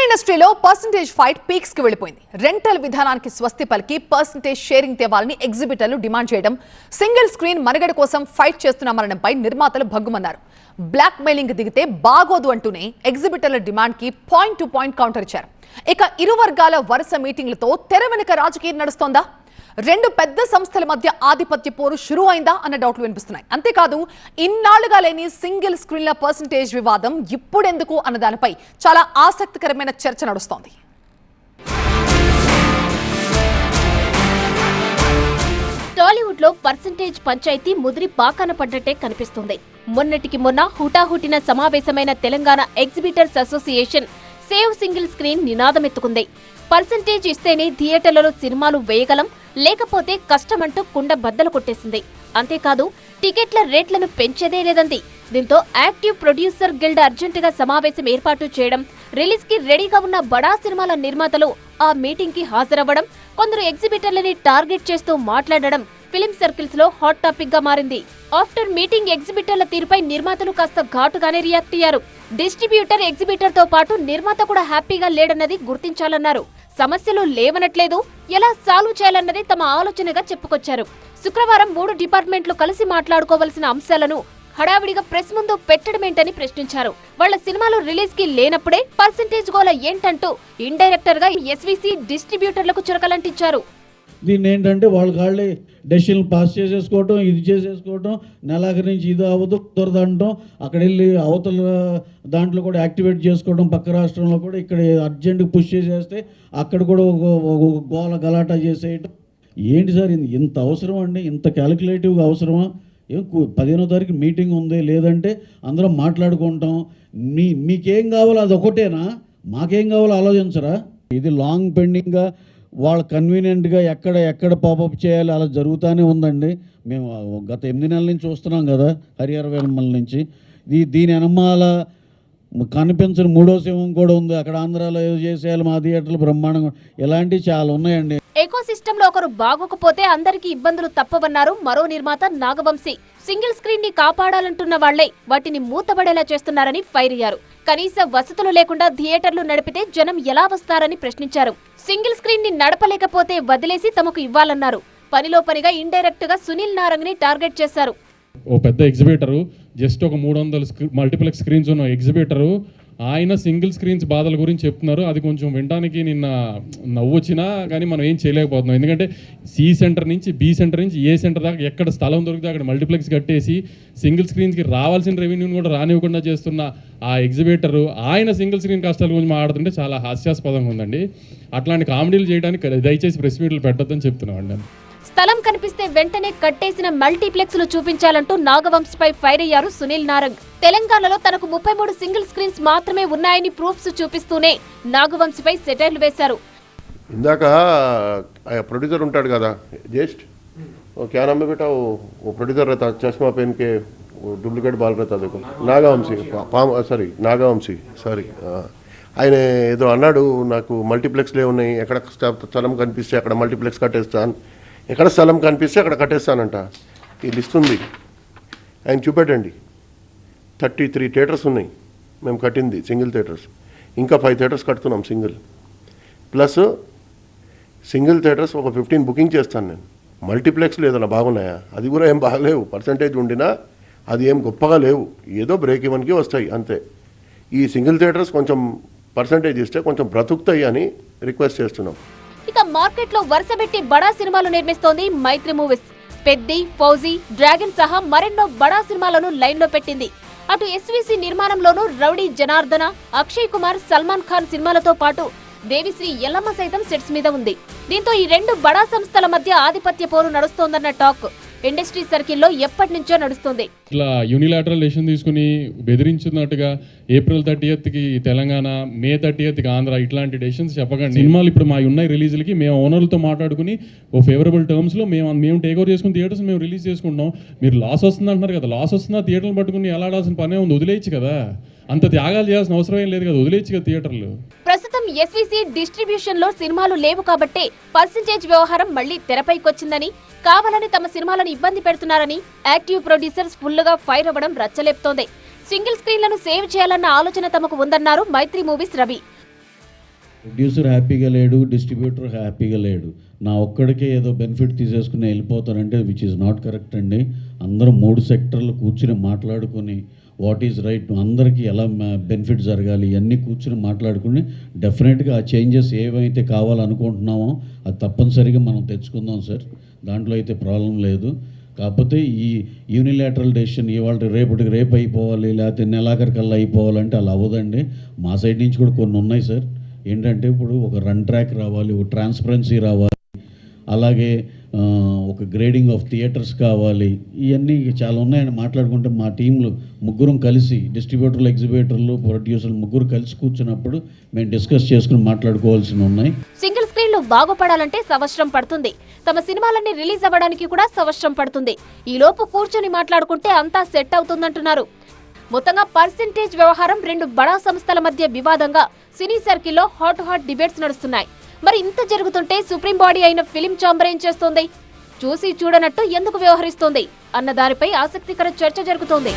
ఇండస్ట్రీలో percentage fight peaks కి వెళ్ళిపోయింది. రెంటల్ విధానానికి స్వస్తి పలికి పర్సంటేజ్ షేరింగ్ తేవాలని ఎగ్జిబిటర్లు డిమాండ్ చేయడం, సింగిల్ స్క్రీన్ మనుగడ కోసం ఫైట్ చేస్తున్నామనడంపై నిర్మాతలు భగ్గుమన్నారు. బ్లాక్ మెయిలింగ్ దిగితే బాగోదు అంటూనే ఎగ్జిబిటర్ల డిమాండ్ కి పాయింట్ టు పాయింట్ కౌంటర్ ఇచ్చారు. ఇక ఇరు వర్గాల వరుస మీటింగ్లతో తెర వెనుక రాజకీయం నడుస్తోందా? రెండు పెద్ద సంస్థల మధ్య ఆధిపత్య పోరు షురూ అయిందా అన్న డౌట్లు వినిపిస్తున్నాయి. అంతేకాదు, ఇన్నాళ్లుగా లేని సింగిల్ స్క్రీన్ల పర్సంటేజ్ వివాదం ఇప్పుడెందుకు అన్న దానిపై చాలా ఆసక్తికరమైన చర్చ నడుస్తోంది. టాలీవుడ్ లో పర్సంటేజ్ పంచాయతీ ముదిరి పాకాన పడ్డట్టే కనిపిస్తుంది. మొన్నటికి మొన్న హుటాహుటిన సమావేశమైన Telangana exhibitors association save single screen నినాదమెత్తుకుంది. పర్సంటేజ్ ఇస్తేనే థియేటర్లలో సినిమాలు వేయగలం, లేకపోతే కష్టమంటూ కుండ బద్దలు కొట్టేసింది. అంతేకాదు, టికెట్ల రేట్లను పెంచేదే లేదంది. దీంతో యాక్టివ్ ప్రొడ్యూసర్ గిల్డ్ అర్జెంటుగా సమావేశం ఏర్పాటు చేయడం, రిలీజ్ కి రెడీగా ఉన్న బడా సినిమాల నిర్మాతలు ఆ మీటింగ్ కి హాజరవ్వడం, కొందరు ఎగ్జిబిటర్లని టార్గెట్ చేస్తూ మాట్లాడడం ఫిలిం సర్కిల్స్ లో హాట్ టాపిక్ గా మారింది. ఆఫ్టర్ మీటింగ్ ఎగ్జిబిటర్ల తీరుపై నిర్మాతలు కాస్త ఘాటుగానే రియాక్ట్ అయ్యారు. డిస్ట్రిబ్యూటర్ ఎగ్జిబిటర్ తో పాటు నిర్మాత కూడా హ్యాపీగా లేడన్నది గుర్తించాలన్నారు. సమస్యలు లేవనట్లేదు, ఎలా సాల్వ్ చేయాలన్నది తమ ఆలోచనగా చెప్పుకొచ్చారు. శుక్రవారం 3 డిపార్ట్మెంట్లు కలిసి మాట్లాడుకోవలసిన అంశాలను హడావిడిగా ప్రెస్ ముందు పెట్టడమేంటని ప్రశ్నించారు. వాళ్ల సినిమాలు రిలీజ్ కి లేనప్పుడే పర్సంటేజ్ గోల ఏంటంటూ ఇండైరెక్టర్ గా ఎస్వీసీ డిస్ట్రిబ్యూటర్లకు చురకలంటించారు. దీన్ని ఏంటంటే వాళ్ళే డెసిషన్లు పాస్ చేసేసుకోవటం, ఇది చేసేసుకోవటం, నెలాఖరి నుంచి ఇది అవ్వదు కుదరదంటాం, అక్కడ వెళ్ళి అవతల దాంట్లో కూడా యాక్టివేట్ చేసుకోవడం, పక్క రాష్ట్రంలో కూడా ఇక్కడ అర్జెంట్గా పుష్ చేసేస్తే అక్కడ కూడా ఒక గోల గలాటా చేసేయటం. ఏంటి సార్ ఇంత అవసరం అండి? ఇంత క్యాలిక్యులేటివ్గా అవసరమా? ఏం 15వ తారీఖు మీటింగ్ ఉంది, లేదంటే అందరం మాట్లాడుకుంటాం, మీకేం కావాలో అది ఒకటేనా, మాకేం కావాలో ఆలోచించరా? ఇది లాంగ్ పెండింగ్గా వాళ్ళు కన్వీనియంట్గా ఎక్కడ పాపప్ చేయాలి అలా జరుగుతూనే ఉందండి. మేము గత 8 నెలల నుంచి చూస్తున్నాం కదా, హరిహర వేమల నుంచి. దీని అనుమాల కనిపించిన 3వ సింహం కూడా ఉంది. అక్కడ ఆంధ్రాలో ఏదో చేసేయాలి, మా థియేటర్లు బ్రహ్మాండంగా, ఇలాంటివి చాలా ఉన్నాయండి. ఎకో సిస్టమ్ లో ఒకరు బాగోకపోతే అందరికీ ఇబ్బందులు తప్పవన్నారు మరో నిర్మాత నాగవంశీ. సింగిల్ స్క్రీన్ ని కాపాడాలంటున్న వాళ్లే వాటిని మూతబడేలా చేస్తున్నారని ఫైర్ అయ్యారు. కనీస వసతులు లేకుండా థియేటర్లు నడిపితే జనం ఎలా వస్తారని ప్రశ్నించారు. సింగిల్ స్క్రీన్ ని నడపలేకపోతే వదిలేసి తమకు ఇవ్వాలన్నారు. పనిలో పనిగా ఇండైరెక్ట్ గా సునీల్ నారంగ్ ని టార్గెట్ చేశారు. ఓ పెద్ద ఎగ్జిబిటరు, జస్ట్ ఒక 300 మల్టీప్లెక్స్ స్క్రీన్స్ ఉన్న ఎగ్జిబిటరు, ఆయన సింగిల్ స్క్రీన్స్ బాధల గురించి చెప్తున్నారు. అది కొంచెం వినడానికి నిన్న నవ్వు వచ్చినా కానీ మనం ఏం చేయలేకపోతున్నాం. ఎందుకంటే సి సెంటర్ నుంచి బి సెంటర్ నుంచి ఏ సెంటర్ దాకా ఎక్కడ స్థలం దొరికితే అక్కడ మల్టీప్లెక్స్ కట్టేసి సింగిల్ స్క్రీన్స్కి రావాల్సిన రెవెన్యూని కూడా రానివ్వకుండా చేస్తున్న ఆ ఎగ్జిబిటరు ఆయన సింగిల్ స్క్రీన్ కష్టాల గురించి మాట్లాడుతుంటే చాలా హాస్యాస్పదంగా ఉందండి. అట్లాంటి కామెడీలు చేయడానికి దయచేసి ప్రెస్ మీట్లు పెట్టొద్దని చెప్తున్నామండి. స్థలం కనిపిస్తే వెంటనే కట్టేసిన మల్టీప్లెక్స్ లు చూపించాలంటూ నాగవంశీపై ఫైర్ అయ్యారు సునీల్ నారంగ్. తెలంగాణలో తనకు 33 సింగిల్ స్క్రీన్స్ మాత్రమే ఉన్నాయని ప్రూఫ్స్ చూపిస్తూనే నాగవంశీపై సెటైర్లు వేశారు. ఇందాక ప్రొడ్యూసర్ ఉంటాడు కదా, జస్ట్ क्या नाम है बेटा, वो प्रोड्यूसर रहता चश्मा पहन के, वो डुप्लीकेट बाल रहता देखो, నాగవంశీ సారీ ఆయన ఏదో అన్నాడు, నాకు మల్టీప్లెక్స్లే ఉన్నాయి, ఎక్కడ స్థలం కనిపిస్తే అక్కడ మల్టీప్లెక్స్ కట్టేస్తాను, ఎక్కడ స్థలం కనిపిస్తే అక్కడ కట్టేస్తానంట. ఈ లిస్ట్ ఉంది, ఆయన చూపెట్టండి. 33 థియేటర్స్ ఉన్నాయి మేము కట్టింది, సింగిల్ థియేటర్స్. ఇంకా 5 థియేటర్స్ కడుతున్నాం సింగిల్. ప్లస్ సింగిల్ థియేటర్స్ ఒక 15 బుకింగ్ చేస్తాను నేను. మల్టీప్లెక్స్లు ఏదైనా బాగున్నాయా? అది కూడా ఏం బాగలేవు. పర్సంటేజ్ ఉండినా అది ఏం గొప్పగా లేవు, ఏదో బ్రేక్ ఈవెన్కి వస్తాయి అంతే. ఈ సింగిల్ థియేటర్స్ కొంచెం పర్సంటేజ్ ఇస్తే కొంచెం బ్రతుకుతాయి అని రిక్వెస్ట్ చేస్తున్నాం. ఇక మార్కెట్ లో వరుసపెట్టి బడా సినిమాలు నిర్మిస్తోంది మైత్రి మూవీస్. పెద్ది, ఫౌజీ, డ్రాగన్ సహా మరెన్నో బడా సినిమాలను లైన్ లో పెట్టింది. అటు ఎస్వీసీ నిర్మాణంలోనూ రౌడీ జనార్దన, అక్షయ్ కుమార్, సల్మాన్ ఖాన్ సినిమాలతో పాటు దేవిశ్రీ ఎల్లమ్మ సైతం సెట్స్ మీద ఉంది. దీంతో ఈ 2 బడా సంస్థల మధ్య ఆధిపత్య పోరు నడుస్తోందన్న టాక్ ఇండస్ట్రీ సర్కిల్లో ఎప్పటి నుంచో నడుస్తుంది. ఇట్లా యూనిలాటరల్ డెసిషన్ తీసుకుని బెదిరించున్నట్టుగా April 30కి తెలంగాణ, May 30కి ఆంధ్ర, ఇట్లాంటి డెసిషన్స్ చెప్పకండి. సినిమాలు ఇప్పుడు మా ఉన్నాయి రిలీజ్లకి మేము ఓనర్లతో మాట్లాడుకుని ఓ ఫేవరబుల్ టర్మ్స్లో మేము టేక్ ఓవర్ చేసుకుని థియేటర్స్ మేము రిలీజ్ చేసుకుంటున్నాం. మీరు లాస్ వస్తుంది అంటున్నారు కదా, లాస్ వస్తున్నా థియేటర్లు పట్టుకుని ఎలాడాల్సిన పనే ఉంది, వదిలేయచ్చు కదా. అంత త్యాగాలు చేయాల్సిన అవసరం ఏం లేదు కదా, వదిలేయచ్చు కదా థియేటర్లు. ప్రస్తుతం ఎస్వీసీ డిస్ట్రిబ్యూషన్ లో సినిమాలు లేవు కాబట్టి పర్సంటేజ్ వ్యవహారం మళ్లీ తెరపైకొచ్చిందని, కావాలని తమ సినిమాలను ఇబ్బంది పెడుతున్నారని యాక్టివ్ ప్రొడ్యూసర్స్ ఫుల్ గా ఫైర్ అవ్వడం రచ్చలేపుతోంది. సింగిల్ స్క్రీన్లను సేవ్ చేయాలన్న ఆలోచన తమకు ఉందన్నారు మైత్రి మూవీస్ రవి. ప్రొడ్యూసర్ హ్యాపీగా లేడు, డిస్ట్రిబ్యూటర్ హ్యాపీగా లేడు. నా ఒక్కడికే ఏదో బెనిఫిట్ తీసేసుకుని వెళ్ళిపోతారంటే విచ్ ఈజ్ నాట్ కరెక్ట్ అండి. అందరూ 3 సెక్టర్లు కూర్చుని మాట్లాడుకొని వాట్ ఈజ్ రైట్, అందరికీ ఎలా బెనిఫిట్ జరగాలి ఇవన్నీ కూర్చుని మాట్లాడుకుని డెఫినెట్గా ఆ చేంజెస్ ఏవైతే కావాలనుకుంటున్నామో అది తప్పనిసరిగా మనం తెచ్చుకుందాం సార్. దాంట్లో అయితే ప్రాబ్లం లేదు. కాకపోతే ఈ యూనిలాటరల్ డెసిషన్ ఇవాళ రేపు అయిపోవాలి, లేకపోతే నెలాఖరికల్లా అయిపోవాలంటే అలా అవ్వదండి. మా సైడ్ నుంచి కూడా కొన్ని ఉన్నాయి సార్. ఏంటంటే ఇప్పుడు ఒక రన్ ట్రాక్ రావాలి, ఒక ట్రాన్స్పరెన్సీ రావాలి, అలాగే ఒక గ్రేడింగ్ ఆఫ్ థియేటర్స్ కావాలి. ఇవన్నీ చాలా ఉన్నాయని మాట్లాడుకుంటే మా టీంలు ముగ్గురం కలిసి డిస్ట్రిబ్యూటర్లు, ఎగ్జిబిటర్లు, ప్రొడ్యూసర్లు ముగ్గురు కలిసి కూర్చున్నప్పుడు మేము డిస్కస్ చేసుకుని మాట్లాడుకోవాల్సి ఉన్నాయి. సింగిల్ స్క్రీన్లు బాగుపడాలంటే సంవత్సరం పడుతుంది. తమ సినిమాలన్నీ రిలీజ్ అవ్వడానికి కూడా సంవత్సరం పడుతుంది. ఈ లోపు కూర్చొని మాట్లాడుకుంటే అంతా సెట్ అవుతుందంటున్నారు. మొత్తంగా పర్సెంటేజ్ వ్యవహారం 2 బడా సంస్థల మధ్య వివాదంగా సినీ సర్కిల్లో హాట్ డిబేట్స్ నడుస్తున్నాయి. మరి ఇంత జరుగుతుంటే సుప్రీం బాడీ అయిన ఫిలిం ఛాంబర్ ఏం చేస్తోంది? చూసి చూడనట్టు ఎందుకు వ్యవహరిస్తోంది అన్న దానిపై ఆసక్తికర చర్చ జరుగుతోంది.